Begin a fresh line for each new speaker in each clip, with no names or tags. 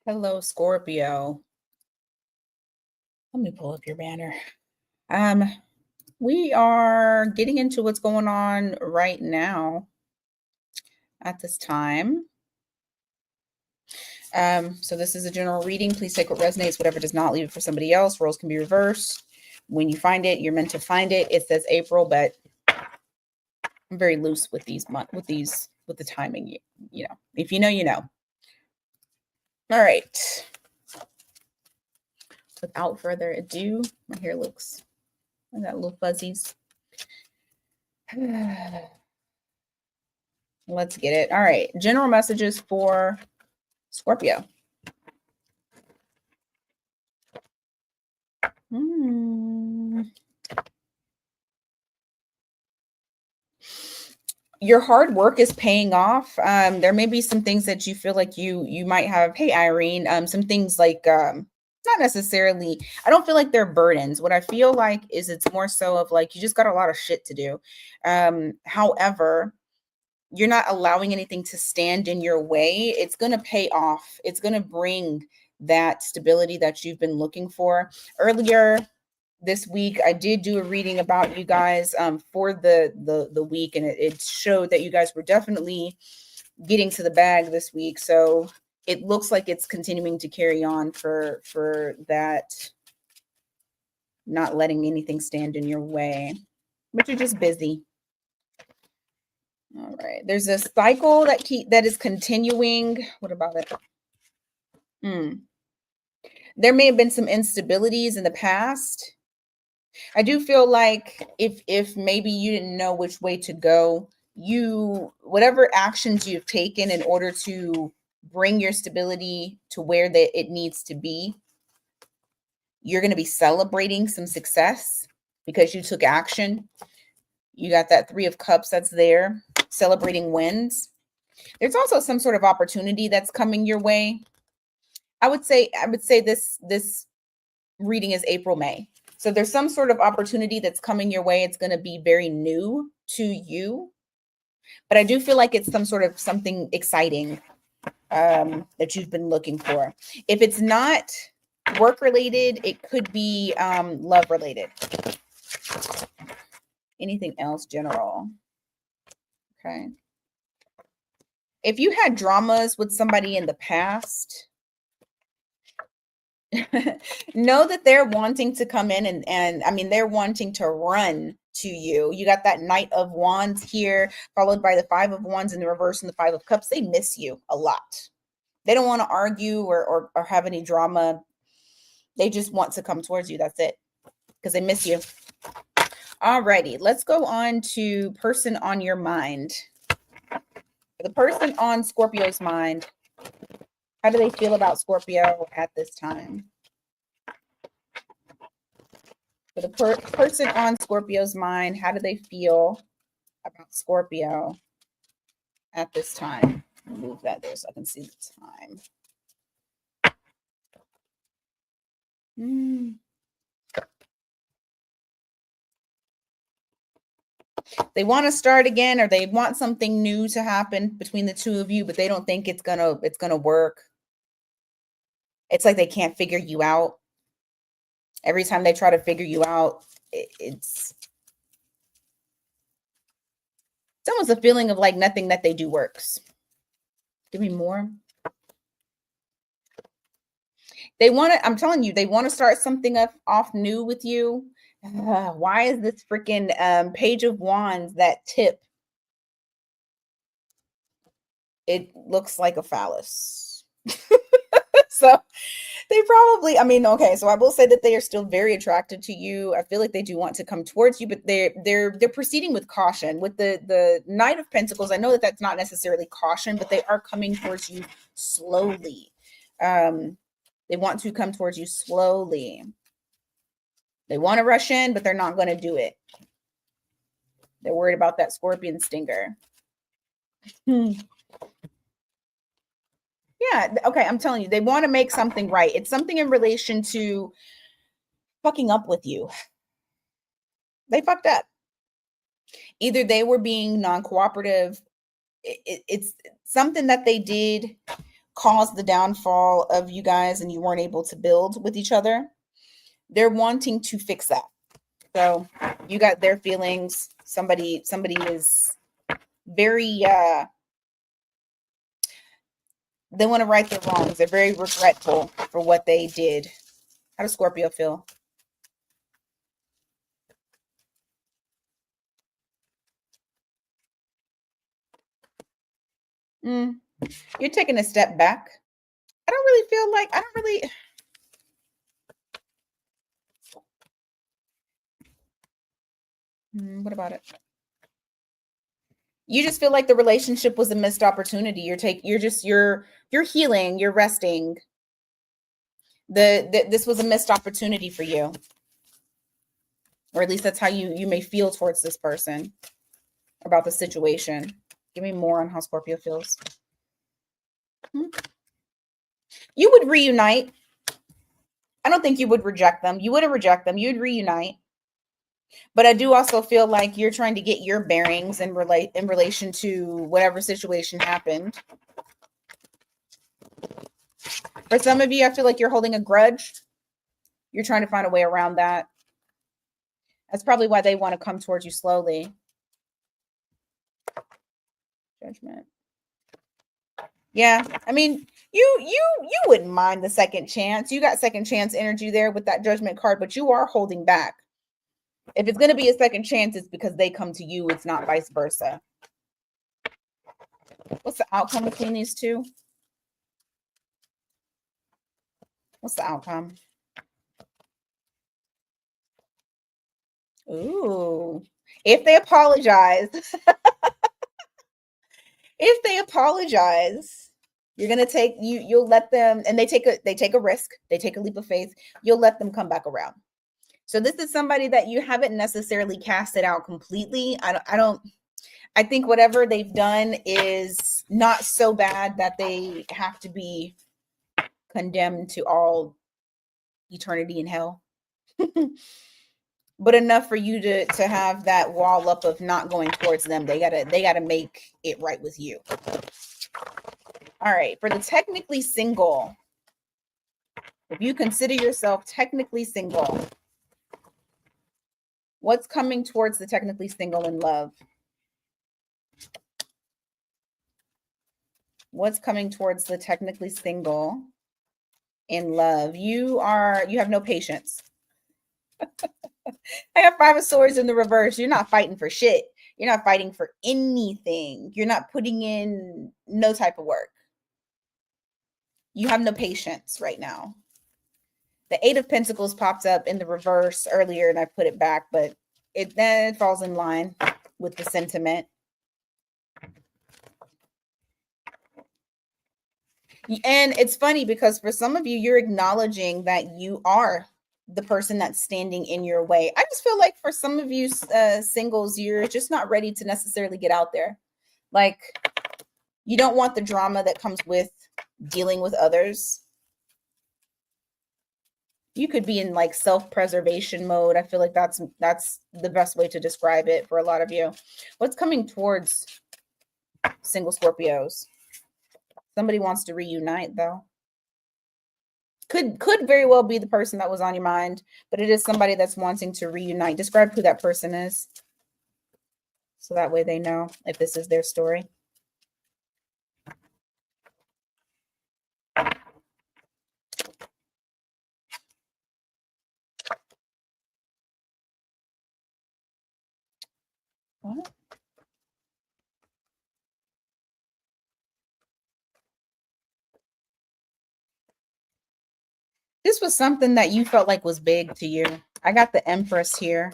Hello, Scorpio. Let me pull up your banner. We are getting into what's going on right now at this time. So this is a general reading. Please take what resonates, whatever does not, leave it for somebody else. Roles can be reversed. When you find it, you're meant to find it. It says April, but I'm very loose with with the timing. You know, if you know, you know. All right. Without further ado, my hair looks, I got little fuzzies. Let's get it. All right. General messages for Scorpio. Your hard work is paying off. There may be some things that you feel like you might have. Hey, Irene. Some things like not necessarily. I don't feel like they're burdens. What I feel like is it's more so of like you just got a lot of shit to do. However, you're not allowing anything to stand in your way. It's going to pay off. It's going to bring that stability that you've been looking for. Earlier this week, I did do a reading about you guys for the week, and it showed that you guys were definitely getting to the bag this week. So it looks like it's continuing to carry on for that, not letting anything stand in your way, but you're just busy. All right. There's a cycle that is continuing. What about it? There may have been some instabilities in the past. I do feel like if maybe you didn't know which way to go, whatever actions you've taken in order to bring your stability to where that it needs to be, you're going to be celebrating some success because you took action. You got that 3 of Cups that's there, celebrating wins. There's also some sort of opportunity that's coming your way. I would say this reading is April, May. So there's some sort of opportunity that's coming your way. It's going to be very new to you, but I do feel like it's some sort of something exciting that you've been looking for. If it's not work related, it could be love related. Anything else general? Okay. If you had dramas with somebody in the past, know that they're wanting to come in and I mean, they're wanting to run to you. You got that Knight of Wands here, followed by the 5 of Wands in the reverse and the 5 of Cups. They miss you a lot. They don't want to argue or have any drama. They just want to come towards you. That's it. Because they miss you. Alrighty, let's go on to person on your mind. The person on Scorpio's mind, how do they feel about Scorpio at this time? For the person on Scorpio's mind, how do they feel about Scorpio at this time? Move that there so I can see the time. They want to start again, or they want something new to happen between the two of you, but they don't think it's gonna work. It's like they can't figure you out. Every time they try to figure you out, it's almost a feeling of like nothing that they do works. Give me more. They want to, I'm telling you, they want to start something off new with you. Why is this freaking Page of Wands that tip? It looks like a phallus. So they probably, I mean, okay, so I will say that they are still very attracted to you. I feel like they do want to come towards you, but they're proceeding with caution. With the Knight of Pentacles, I know that that's not necessarily caution, but they are coming towards you slowly. They want to come towards you slowly. They want to rush in, but they're not going to do it. They're worried about that scorpion stinger. Yeah, okay, I'm telling you, they want to make something right. It's something in relation to fucking up with you. They fucked up. Either they were being non-cooperative. It's something that they did caused the downfall of you guys and you weren't able to build with each other. They're wanting to fix that. So you got their feelings. Somebody is very they want to right their wrongs. They're very regretful for what they did. How does Scorpio feel? You're taking a step back. I don't really feel like I don't really. What about it? You just feel like the relationship was a missed opportunity. You're healing, you're resting. This was a missed opportunity for you. Or at least that's how you may feel towards this person about the situation. Give me more on how Scorpio feels. You would reunite. I don't think you would reject them. You wouldn't reject them. You'd reunite. But I do also feel like you're trying to get your bearings and relate in relation to whatever situation happened. For some of you, I feel like you're holding a grudge. You're trying to find a way around that. That's probably why they want to come towards you slowly. Judgment. Yeah, I mean, you wouldn't mind the second chance. You got second chance energy there with that Judgment card, but you are holding back. If it's going to be a second chance, it's because they come to you. It's not vice versa. What's the outcome between these two? What's the outcome? Ooh, if they apologize, you're gonna you'll let them, and they take a risk, they take a leap of faith. You'll let them come back around. So this is somebody that you haven't necessarily casted out completely. I think whatever they've done is not so bad that they have to be condemned to all eternity in hell. But enough for you to have that wall up of not going towards them. They gotta make it right with you. All right, for the technically single, if you consider yourself technically single, what's coming towards the technically single in love? What's coming towards the technically single in love? You have no patience. I have Five of Swords in the reverse. You're not fighting for shit. You're not fighting for anything. You're not putting in no type of work. You have no patience right now. The Eight of Pentacles popped up in the reverse earlier and I put it back, but it then falls in line with the sentiment. And it's funny because for some of you, you're acknowledging that you are the person that's standing in your way. I just feel like for some of you singles, you're just not ready to necessarily get out there. Like, you don't want the drama that comes with dealing with others. You could be in like self-preservation mode. I feel like that's the best way to describe it for a lot of you. What's coming towards single Scorpios? Somebody wants to reunite though. Could very well be the person that was on your mind, but it is somebody that's wanting to reunite. Describe who that person is, so that way they know if this is their story. What? This was something that you felt like was big to you. I got the Empress here.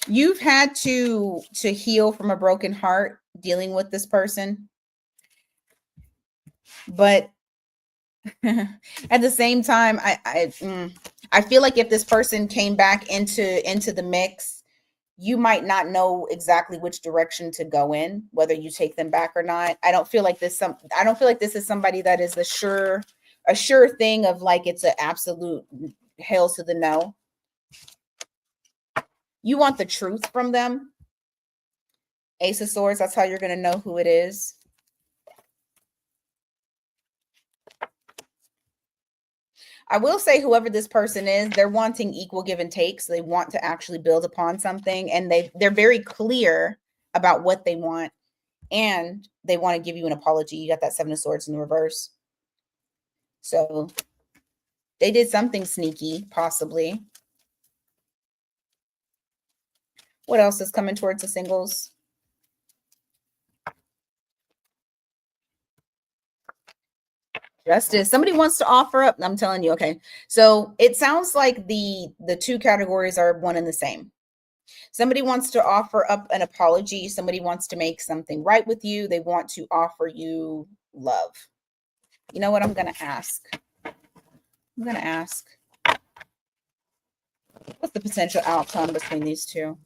You've had to heal from a broken heart dealing with this person. But at the same time, I feel like if this person came back into the mix, you might not know exactly which direction to go in, whether you take them back or not. I don't feel like this is somebody that is a sure thing of like it's an absolute hail to the no. You want the truth from them. Ace of Swords, that's how you're going to know who it is. I will say whoever this person is, they're wanting equal give and take. So they want to actually build upon something, and they're very clear about what they want, and they want to give you an apology. You got that Seven of Swords in the reverse. So they did something sneaky, possibly. What else is coming towards the singles? Justice. Somebody wants to offer up. I'm telling you. Okay. So it sounds like the two categories are one and the same. Somebody wants to offer up an apology. Somebody wants to make something right with you. They want to offer you love. You know what I'm going to ask? I'm going to ask, what's the potential outcome between these two?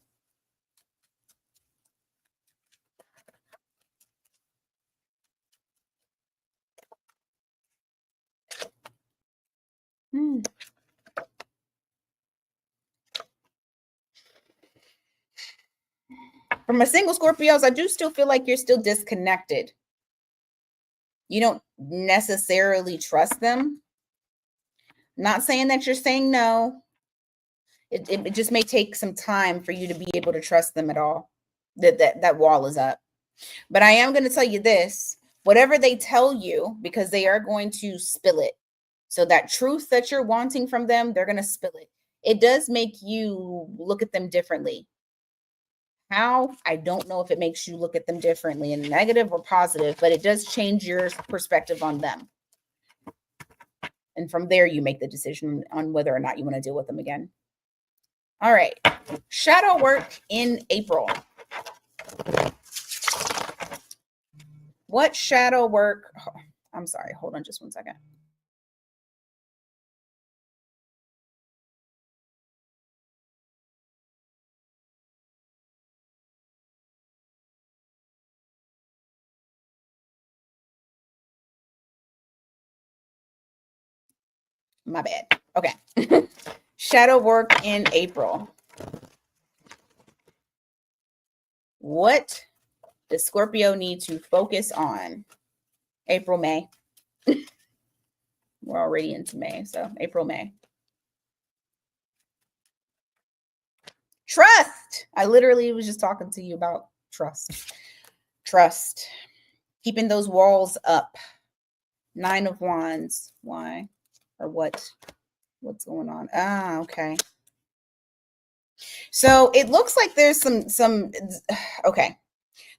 For my single Scorpios, I do still feel like you're still disconnected. You don't necessarily trust them. Not saying that you're saying no. It just may take some time for you to be able to trust them at all. That wall is up. But I am going to tell you this. Whatever they tell you, because they are going to spill it. So that truth that you're wanting from them, they're going to spill it. It does make you look at them differently. How? I don't know if it makes you look at them differently in negative or positive, but it does change your perspective on them. And from there, you make the decision on whether or not you want to deal with them again. All right. Shadow work in April. What shadow work? Oh, I'm sorry. Hold on just one second. My bad. Okay. Shadow work in April. What does Scorpio need to focus on? April, May. We're already into May, so April, May. Trust. I literally was just talking to you about trust. Trust. Keeping those walls up. 9 of Wands. Why? Or what? What's going on? Ah, okay. So it looks like there's some okay.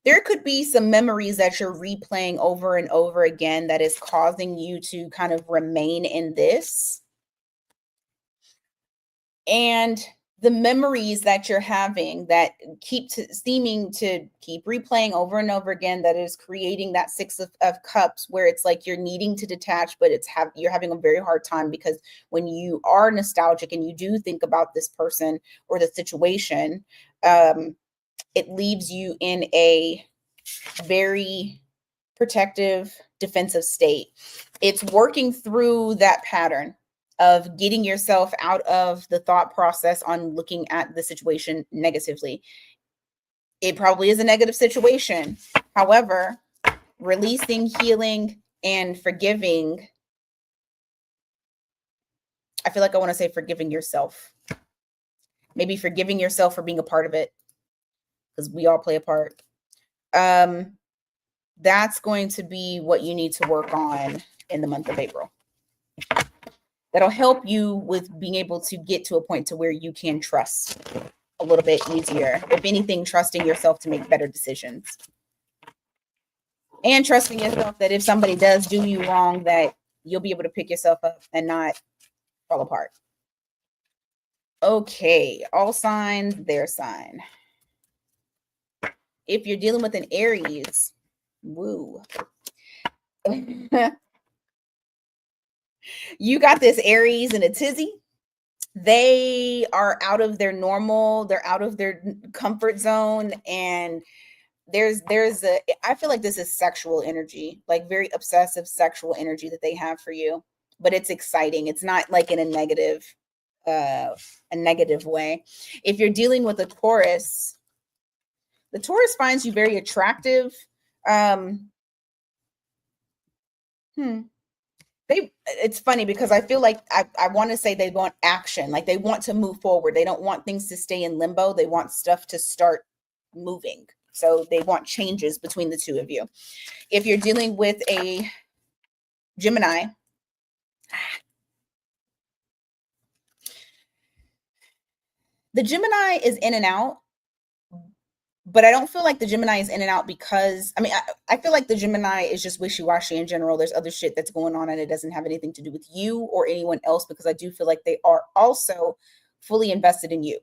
There could be some memories that you're replaying over and over again that is causing you to kind of remain in this. And the memories that you're having that keep seeming to keep replaying over and over again, that is creating that Six of Cups, where it's like you're needing to detach, but you're having a very hard time, because when you are nostalgic and you do think about this person or the situation, it leaves you in a very protective, defensive state. It's working through that pattern of getting yourself out of the thought process on looking at the situation negatively. It probably is a negative situation. However, releasing, healing, and forgiving. I feel like I want to say forgiving yourself. Maybe forgiving yourself for being a part of it, because we all play a part. That's going to be what you need to work on in the month of April. That'll help you with being able to get to a point to where you can trust a little bit easier. If anything, trusting yourself to make better decisions. And trusting yourself that if somebody does do you wrong, that you'll be able to pick yourself up and not fall apart. Okay, all signs, their sign. If you're dealing with an Aries, woo. You got this Aries and a tizzy. They are out of their normal, they're out of their comfort zone, and I feel like this is sexual energy, like very obsessive sexual energy that they have for you, but it's exciting. It's not like in a negative way. If you're dealing with a Taurus, the Taurus finds you very attractive. It's funny because I feel like I want to say they want action, like they want to move forward. They don't want things to stay in limbo. They want stuff to start moving. So they want changes between the two of you. If you're dealing with a Gemini, the Gemini is in and out, but I don't feel like the Gemini is in and out because I feel like the Gemini is just wishy-washy in general. There's other shit that's going on and it doesn't have anything to do with you or anyone else, because I do feel like they are also fully invested in you.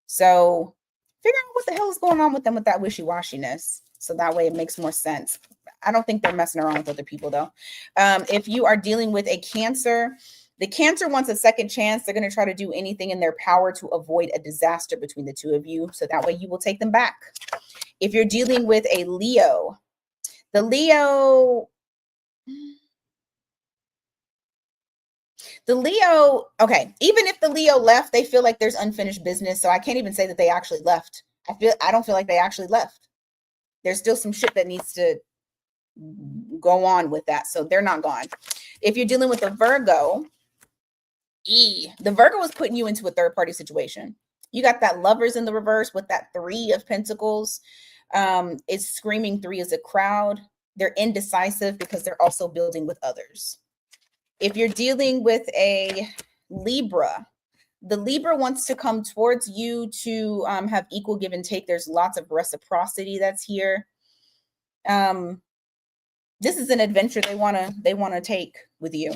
So figure out what the hell is going on with them with that wishy-washiness. So that way it makes more sense. I don't think they're messing around with other people though. If you are dealing with a Cancer, the Cancer wants a second chance. They're going to try to do anything in their power to avoid a disaster between the two of you. So that way you will take them back. If you're dealing with a Leo, the Leo, okay, even if the Leo left, they feel like there's unfinished business. So I can't even say that they actually left. I don't feel like they actually left. There's still some shit that needs to go on with that. So they're not gone. If you're dealing with a Virgo, the Virgo is putting you into a third party situation. You got that Lovers in the reverse with that 3 of Pentacles. It's screaming 3 as a crowd. They're indecisive because they're also building with others. If you're dealing with a Libra, the Libra wants to come towards you to have equal give and take. There's lots of reciprocity that's here. This is an adventure they want to take with you.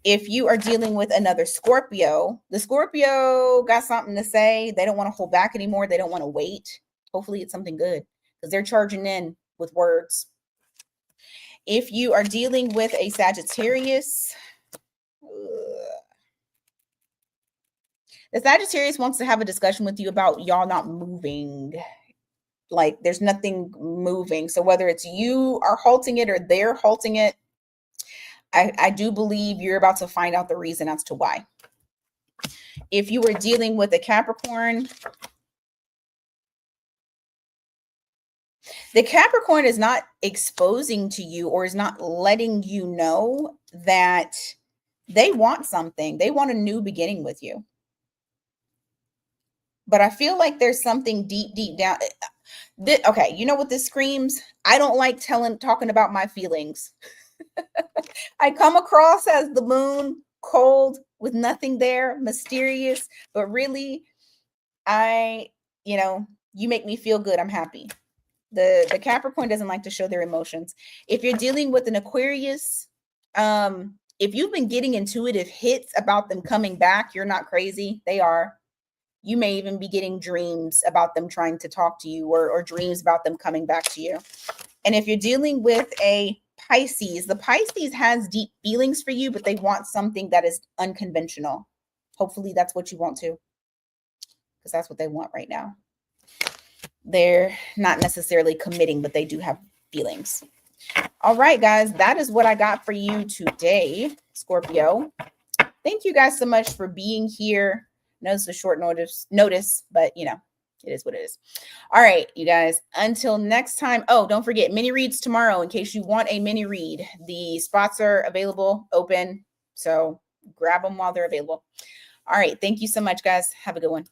If you are dealing with another Scorpio, the Scorpio got something to say. They don't want to hold back anymore. They don't want to wait. Hopefully it's something good because they're charging in with words. If you are dealing with a Sagittarius, the Sagittarius wants to have a discussion with you about y'all not moving. Like there's nothing moving. So whether it's you are halting it or they're halting it, I do believe you're about to find out the reason as to why. If you were dealing with a Capricorn, the Capricorn is not exposing to you or is not letting you know that they want something. They want a new beginning with you. But I feel like there's something deep down. Okay, you know what this screams? I don't like talking about my feelings. I come across as the moon, cold, with nothing there, mysterious, but really, you make me feel good. I'm happy. The Capricorn doesn't like to show their emotions. If you're dealing with an Aquarius, if you've been getting intuitive hits about them coming back, you're not crazy. They are. You may even be getting dreams about them trying to talk to you or dreams about them coming back to you. And if you're dealing with a Pisces, the Pisces has deep feelings for you, but they want something that is unconventional. Hopefully that's what you want too, because that's what they want right now. They're not necessarily committing, but they do have feelings. All right, guys, that is what I got for you today, Scorpio. Thank you guys so much for being here. I know it's a short notice, but it is what it is. All right, you guys, until next time. Oh, don't forget mini reads tomorrow in case you want a mini read. The spots are available, open. So grab them while they're available. All right. Thank you so much, guys. Have a good one.